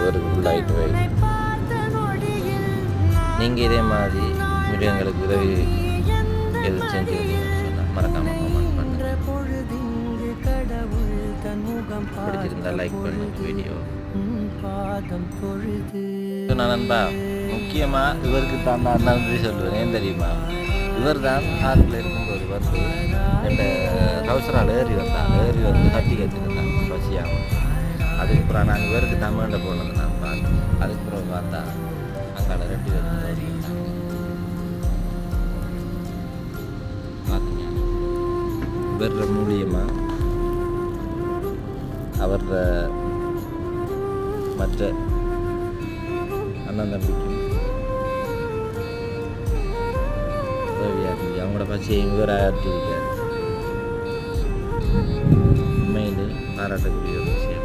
இவருக்கு ஃபுல்லாகிட்டு போயிடுது. நீங்கள் இதே மாதிரி மிருகங்களுக்கு உதவி எதுவும் செஞ்சுருக்கீங்கன்னு சொன்னால் மறக்காமல் கமெண்ட் பண்ணுங்கள். பிடிச்சிருந்தா லைக் பண்ணுங்க வீடியோ. நான் நண்பா முக்கியமாக இவருக்கு தான் நான் நன்றி சொல்லுவேன். ஏன் தெரியுமா, இவர் தான் ஹார்ட்டில் இருக்கும்போது வந்து ரெண்டு கவுசரால் ஏறி வந்து கட்டி கட்டிருந்தான் பசியாமல். அதுக்கப்புறம் நாங்கள் இவருக்கு தமிழ்ல போனது நான் பார்த்தேன். அதுக்கப்புறம் பார்த்தா அங்கால 2 பேரும் தோறியிருந்தாங்க. பார்த்தீங்க, இவர மூலியமாக அவர் மற்ற அண்ணன் தம்பிக்கும் உதவியாக இருந்துச்சு. அவங்களோட பசியை இவர் ஆற்றிருக்கார். உண்மையிலே பாராட்டக்கூடிய ஒரு விஷயம்.